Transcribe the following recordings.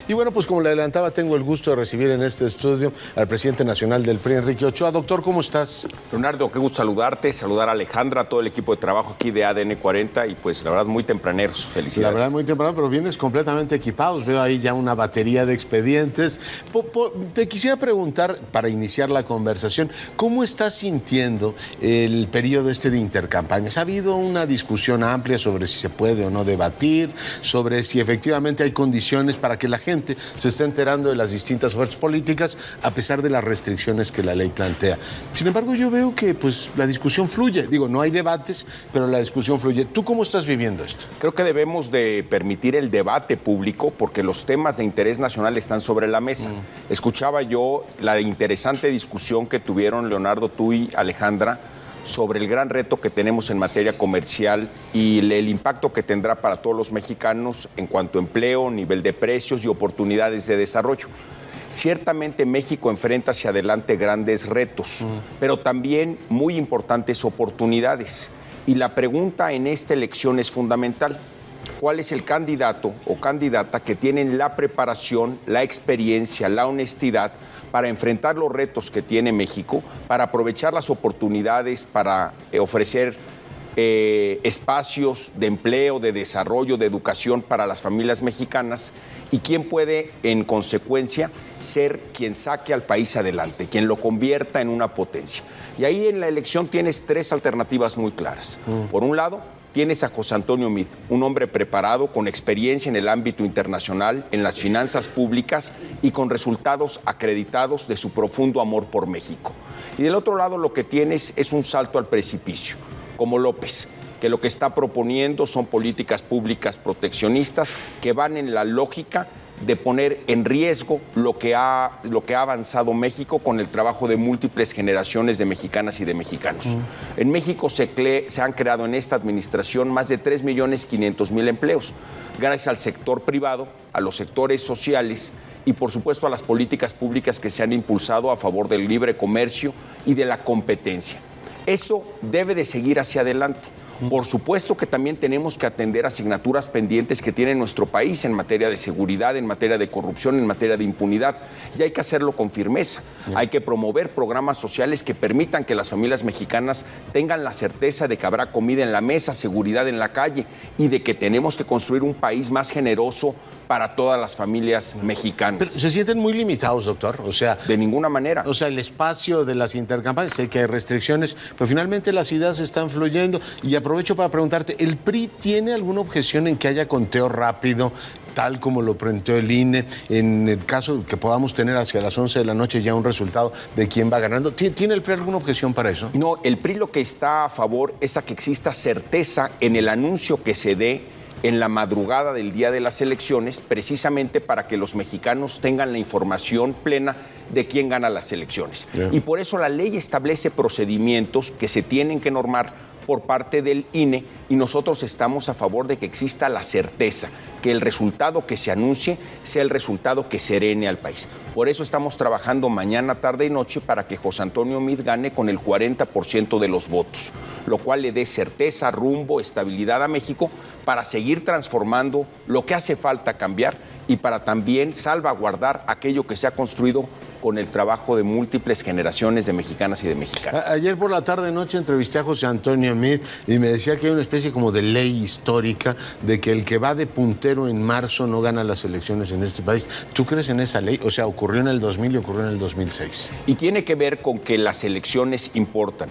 Y bueno, pues como le adelantaba, tengo el gusto de recibir en este estudio al presidente nacional del PRI, Enrique Ochoa. Doctor, ¿cómo estás? Leonardo, qué gusto saludarte, saludar a Alejandra, a todo el equipo de trabajo aquí de ADN 40 y pues la verdad muy tempraneros, felicidades. La verdad muy temprano, pero vienes completamente equipados. Veo ahí ya una batería de expedientes. Te quisiera preguntar, para iniciar la conversación, ¿cómo estás sintiendo el periodo este de intercampañas? ¿Ha habido una discusión amplia sobre si se puede o no debatir, sobre si efectivamente hay condiciones para que la gente se está enterando de las distintas fuerzas políticas a pesar de las restricciones que la ley plantea? Sin embargo, yo veo que pues la discusión fluye. Digo, no hay debates, pero la discusión fluye. ¿Tú cómo estás viviendo esto? Creo que debemos de permitir el debate público porque los temas de interés nacional están sobre la mesa. Escuchaba yo la interesante discusión que tuvieron Leonardo, tú y Alejandra sobre el gran reto que tenemos en materia comercial y el impacto que tendrá para todos los mexicanos en cuanto a empleo, nivel de precios y oportunidades de desarrollo. Ciertamente México enfrenta hacia adelante grandes retos, pero también muy importantes oportunidades. Y la pregunta en esta elección es fundamental. ¿Cuál es el candidato o candidata que tienen la preparación, la experiencia, la honestidad para enfrentar los retos que tiene México, para aprovechar las oportunidades, para ofrecer espacios de empleo, de desarrollo, de educación para las familias mexicanas? ¿Y quién puede, en consecuencia, ser quien saque al país adelante, quien lo convierta en una potencia? Y ahí en la elección tienes tres alternativas muy claras. Por un lado, tienes a José Antonio Meade, un hombre preparado, con experiencia en el ámbito internacional, en las finanzas públicas y con resultados acreditados de su profundo amor por México. Y del otro lado lo que tienes es un salto al precipicio, como López, que lo que está proponiendo son políticas públicas proteccionistas que van en la lógica de poner en riesgo lo que ha avanzado México con el trabajo de múltiples generaciones de mexicanas y de mexicanos. En México se han creado en esta administración más de 3.500.000 empleos, gracias al sector privado, a los sectores sociales y por supuesto a las políticas públicas que se han impulsado a favor del libre comercio y de la competencia. Eso debe de seguir hacia adelante. Por supuesto que también tenemos que atender asignaturas pendientes que tiene nuestro país en materia de seguridad, en materia de corrupción, en materia de impunidad, y hay que hacerlo con firmeza. Hay que promover programas sociales que permitan que las familias mexicanas tengan la certeza de que habrá comida en la mesa, seguridad en la calle y de que tenemos que construir un país más generoso para todas las familias mexicanas. Pero se sienten muy limitados, doctor. O sea, de ninguna manera. O sea, el espacio de las intercampañas, sé que hay restricciones, pero finalmente las ideas están fluyendo. Y aprovecho para preguntarte, ¿el PRI tiene alguna objeción en que haya conteo rápido, tal como lo planteó el INE, en el caso que podamos tener hacia las 11 de la noche ya un resultado de quién va ganando? ¿Tiene el PRI alguna objeción para eso? No, el PRI lo que está a favor es a que exista certeza en el anuncio que se dé en la madrugada del día de las elecciones, precisamente para que los mexicanos tengan la información plena de quién gana las elecciones. Y por eso la ley establece procedimientos que se tienen que normar por parte del INE y nosotros estamos a favor de que exista la certeza, que el resultado que se anuncie sea el resultado que serene al país. Por eso estamos trabajando mañana, tarde y noche para que José Antonio Meade gane con el 40% de los votos, lo cual le dé certeza, rumbo, estabilidad a México para seguir transformando lo que hace falta cambiar y para también salvaguardar aquello que se ha construido con el trabajo de múltiples generaciones de mexicanas y de mexicanos. Ayer por la tarde-noche entrevisté a José Antonio Meade y me decía que hay una especie como de ley histórica de que el que va de puntero en marzo no gana las elecciones en este país. ¿Tú crees en esa ley? O sea, ocurrió en el 2000 y ocurrió en el 2006. Y tiene que ver con que las elecciones importan,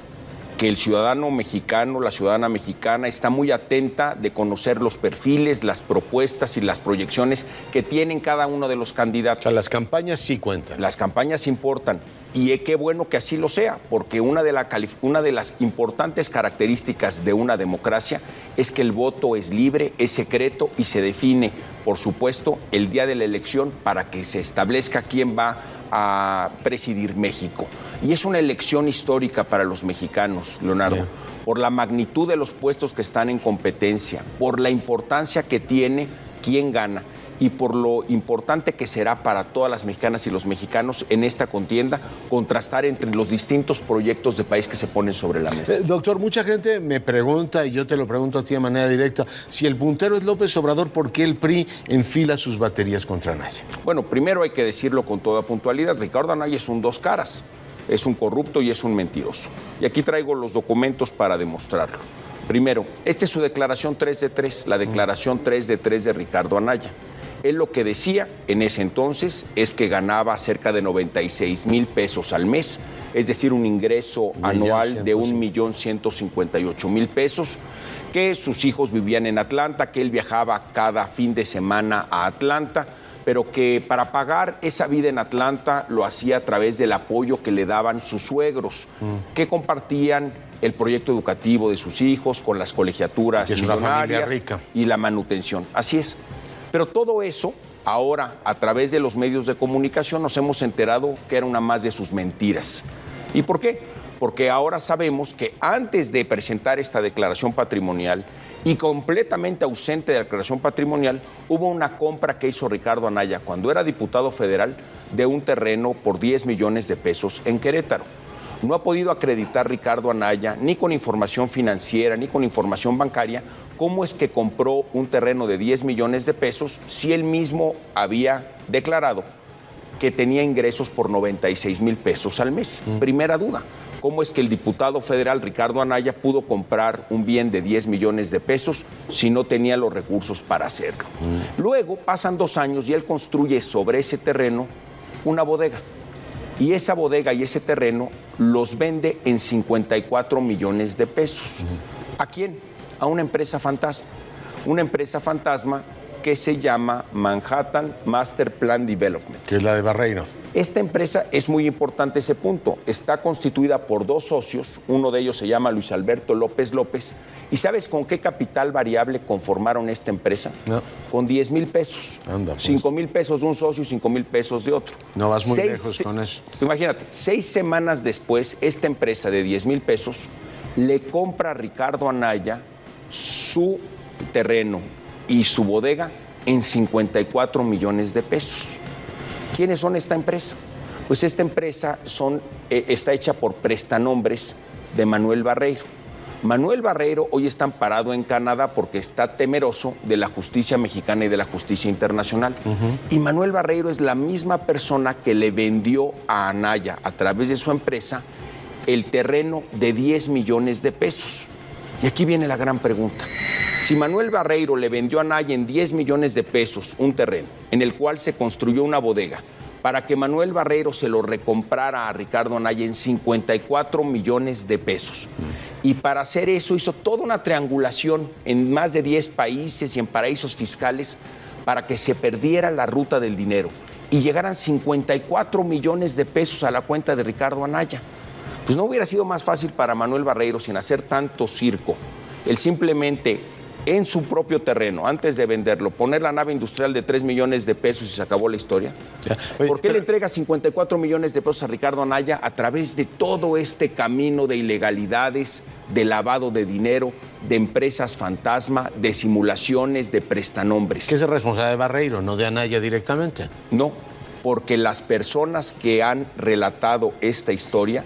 que el ciudadano mexicano, la ciudadana mexicana está muy atenta de conocer los perfiles, las propuestas y las proyecciones que tienen cada uno de los candidatos. O sea, las campañas sí cuentan. Las campañas importan y qué bueno que así lo sea, porque una de las importantes características de una democracia es que el voto es libre, es secreto y se define, por supuesto, el día de la elección para que se establezca quién va a presidir México. Y es una elección histórica para los mexicanos, Leonardo, por la magnitud de los puestos que están en competencia, por la importancia que tiene quién gana y por lo importante que será para todas las mexicanas y los mexicanos en esta contienda contrastar entre los distintos proyectos de país que se ponen sobre la mesa. Doctor, mucha gente me pregunta, y yo te lo pregunto a ti de manera directa, si el puntero es López Obrador, ¿por qué el PRI enfila sus baterías contra Anaya? Bueno, primero hay que decirlo con toda puntualidad, Ricardo Anaya es un dos caras, es un corrupto y es un mentiroso. Y aquí traigo los documentos para demostrarlo. Primero, esta es su declaración 3 de 3, la declaración 3 de 3 de Ricardo Anaya. Él lo que decía en ese entonces es que ganaba cerca de 96,000 pesos al mes, es decir, un ingreso anual de 1,158,000 pesos, que sus hijos vivían en Atlanta, que él viajaba cada fin de semana a Atlanta, pero que para pagar esa vida en Atlanta lo hacía a través del apoyo que le daban sus suegros, que compartían el proyecto educativo de sus hijos con las colegiaturas millonarias y la manutención. Así es. Pero todo eso, ahora, a través de los medios de comunicación, nos hemos enterado que era una más de sus mentiras. ¿Y por qué? Porque ahora sabemos que antes de presentar esta declaración patrimonial y completamente ausente de la declaración patrimonial, hubo una compra que hizo Ricardo Anaya cuando era diputado federal de un terreno por 10 millones de pesos en Querétaro. No ha podido acreditar Ricardo Anaya, ni con información financiera, ni con información bancaria, cómo es que compró un terreno de 10 millones de pesos si él mismo había declarado que tenía ingresos por 96,000 pesos al mes. Primera duda, ¿cómo es que el diputado federal Ricardo Anaya pudo comprar un bien de 10 millones de pesos si no tenía los recursos para hacerlo? Luego pasan 2 años y él construye sobre ese terreno una bodega. Y esa bodega y ese terreno los vende en 54 millones de pesos. ¿A quién? A una empresa fantasma. Una empresa fantasma que se llama Manhattan Master Plan Development. Que es la de Barreiro. Esta empresa, es muy importante ese punto, está constituida por 2 socios, uno de ellos se llama Luis Alberto López López, ¿y sabes con qué capital variable conformaron esta empresa? No. Con 10,000 pesos. Anda, pues. 5,000 pesos de un socio y 5,000 pesos de otro. No vas muy lejos con eso. Imagínate, 6 semanas después, esta empresa de 10,000 pesos le compra a Ricardo Anaya su terreno y su bodega en 54 millones de pesos. ¿Quiénes son esta empresa? Pues esta empresa está hecha por prestanombres de Manuel Barreiro. Manuel Barreiro hoy está amparado en Canadá porque está temeroso de la justicia mexicana y de la justicia internacional. Y Manuel Barreiro es la misma persona que le vendió a Anaya, a través de su empresa, el terreno de 10 millones de pesos. Y aquí viene la gran pregunta. Si Manuel Barreiro le vendió a Anaya en 10 millones de pesos un terreno en el cual se construyó una bodega para que Manuel Barreiro se lo recomprara a Ricardo Anaya en 54 millones de pesos. Y para hacer eso hizo toda una triangulación en más de 10 países y en paraísos fiscales para que se perdiera la ruta del dinero y llegaran 54 millones de pesos a la cuenta de Ricardo Anaya. Pues no hubiera sido más fácil para Manuel Barreiro, sin hacer tanto circo, el simplemente en su propio terreno, antes de venderlo, poner la nave industrial de 3 millones de pesos y se acabó la historia. Oye, ¿por qué le entrega 54 millones de pesos a Ricardo Anaya a través de todo este camino de ilegalidades, de lavado de dinero, de empresas fantasma, de simulaciones, de prestanombres? ¿Qué es responsable de Barreiro, no de Anaya directamente? No, porque las personas que han relatado esta historia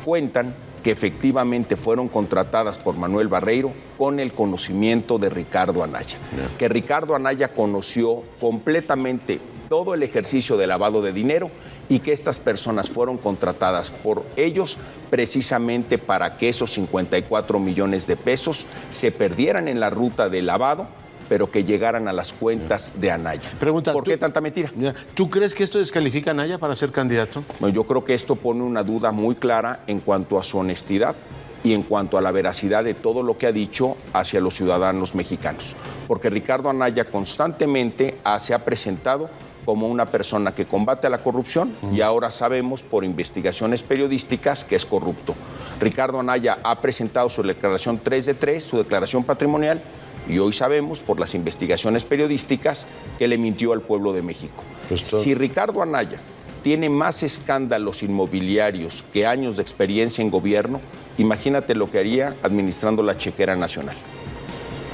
cuentan que efectivamente fueron contratadas por Manuel Barreiro con el conocimiento de Ricardo Anaya. Que Ricardo Anaya conoció completamente todo el ejercicio de lavado de dinero y que estas personas fueron contratadas por ellos precisamente para que esos 54 millones de pesos se perdieran en la ruta de lavado, pero que llegaran a las cuentas de Anaya. Pregunta, ¿por qué tanta mentira? ¿Tú crees que esto descalifica a Anaya para ser candidato? Bueno, yo creo que esto pone una duda muy clara en cuanto a su honestidad y en cuanto a la veracidad de todo lo que ha dicho hacia los ciudadanos mexicanos. Porque Ricardo Anaya constantemente se ha presentado como una persona que combate a la corrupción y ahora sabemos por investigaciones periodísticas que es corrupto. Ricardo Anaya ha presentado su declaración 3 de 3, su declaración patrimonial, y hoy sabemos, por las investigaciones periodísticas, que le mintió al pueblo de México. Si Ricardo Anaya tiene más escándalos inmobiliarios que años de experiencia en gobierno, imagínate lo que haría administrando la chequera nacional.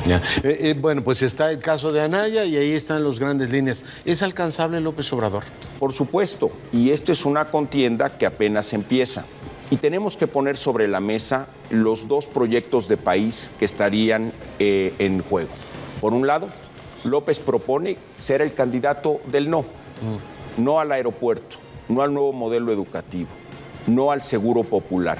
Ya. Bueno, pues está el caso de Anaya y ahí están las grandes líneas. ¿Es alcanzable López Obrador? Por supuesto, y esto es una contienda que apenas empieza. Y tenemos que poner sobre la mesa los dos proyectos de país que estarían en juego. Por un lado, López propone ser el candidato del no. No al aeropuerto, no al nuevo modelo educativo, no al seguro popular,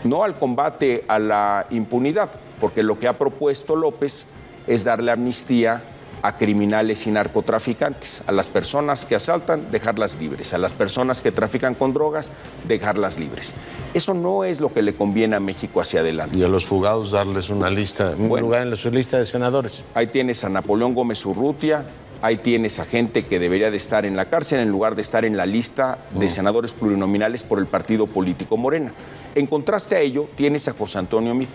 no al combate a la impunidad, porque lo que ha propuesto López es darle amnistía a criminales y narcotraficantes, a las personas que asaltan, dejarlas libres, a las personas que trafican con drogas, dejarlas libres. Eso no es lo que le conviene a México hacia adelante. Y a los fugados darles una lista, un lugar en su lista de senadores. Ahí tienes a Napoleón Gómez Urrutia, ahí tienes a gente que debería de estar en la cárcel en lugar de estar en la lista de senadores plurinominales por el partido político Morena. En contraste a ello, tienes a José Antonio Meade.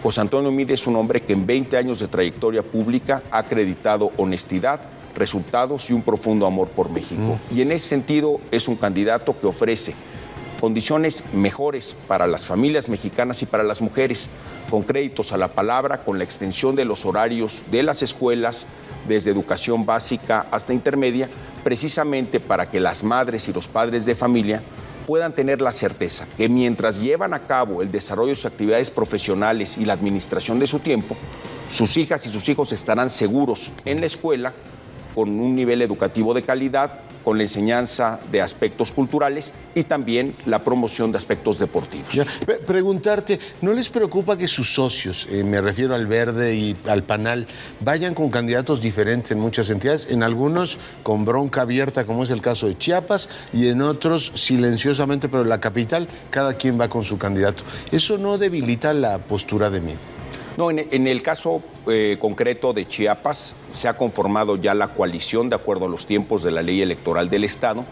José Antonio Meade es un hombre que en 20 años de trayectoria pública ha acreditado honestidad, resultados y un profundo amor por México. Y en ese sentido es un candidato que ofrece condiciones mejores para las familias mexicanas y para las mujeres, con créditos a la palabra, con la extensión de los horarios de las escuelas, desde educación básica hasta intermedia, precisamente para que las madres y los padres de familia puedan tener la certeza que mientras llevan a cabo el desarrollo de sus actividades profesionales y la administración de su tiempo, sus hijas y sus hijos estarán seguros en la escuela, con un nivel educativo de calidad, con la enseñanza de aspectos culturales y también la promoción de aspectos deportivos. Ya, preguntarte, ¿no les preocupa que sus socios, me refiero al Verde y al PANAL, vayan con candidatos diferentes en muchas entidades? En algunos con bronca abierta, como es el caso de Chiapas, y en otros silenciosamente, pero en la capital cada quien va con su candidato. ¿Eso no debilita la postura de Meade? No, en el caso concreto de Chiapas se ha conformado ya la coalición de acuerdo a los tiempos de la ley electoral del Estado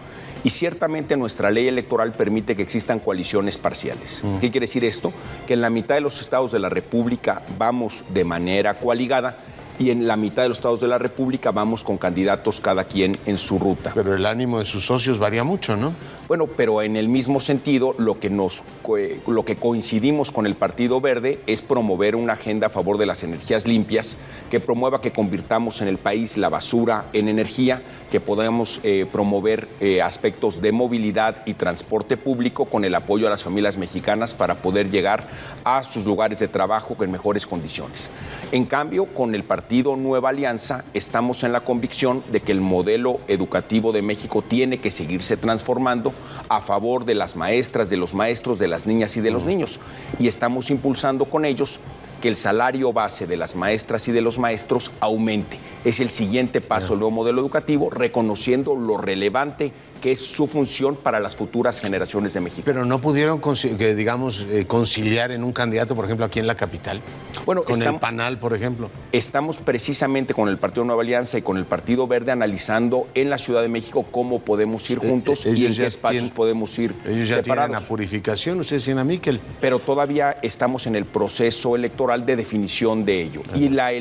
y ciertamente nuestra ley electoral permite que existan coaliciones parciales. ¿Qué quiere decir esto? Que en la mitad de los estados de la República vamos de manera coaligada y en la mitad de los estados de la República vamos con candidatos cada quien en su ruta. Pero el ánimo de sus socios varía mucho, ¿no? Bueno, pero en el mismo sentido, lo que coincidimos con el Partido Verde es promover una agenda a favor de las energías limpias, que promueva que convirtamos en el país la basura en energía, que podamos promover aspectos de movilidad y transporte público con el apoyo a las familias mexicanas para poder llegar a sus lugares de trabajo en mejores condiciones. En cambio, con el Partido Nueva Alianza estamos en la convicción de que el modelo educativo de México tiene que seguirse transformando a favor de las maestras, de los maestros, de las niñas y de los niños. Y estamos impulsando con ellos que el salario base de las maestras y de los maestros aumente. Es el siguiente paso del nuevo modelo educativo, reconociendo lo relevante que es su función para las futuras generaciones de México. Pero no pudieron, digamos, conciliar en un candidato, por ejemplo, aquí en la capital. Bueno, con el PANAL, por ejemplo. Estamos precisamente con el Partido Nueva Alianza y con el Partido Verde analizando en la Ciudad de México cómo podemos ir juntos y en qué espacios podemos ir ellos ya separados. Tienen a Purificación, ustedes tienen a Miquel. Pero todavía estamos en el proceso electoral de definición de ello. Y la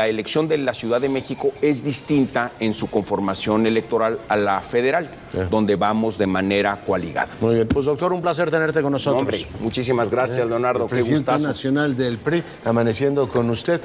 elección de la Ciudad de México es distinta en su conformación electoral a la federal, donde vamos de manera coaligada. Muy bien, pues doctor, un placer tenerte con nosotros. Hombre, muchísimas gracias, Leonardo. El presidente nacional del PRI, amaneciendo con usted.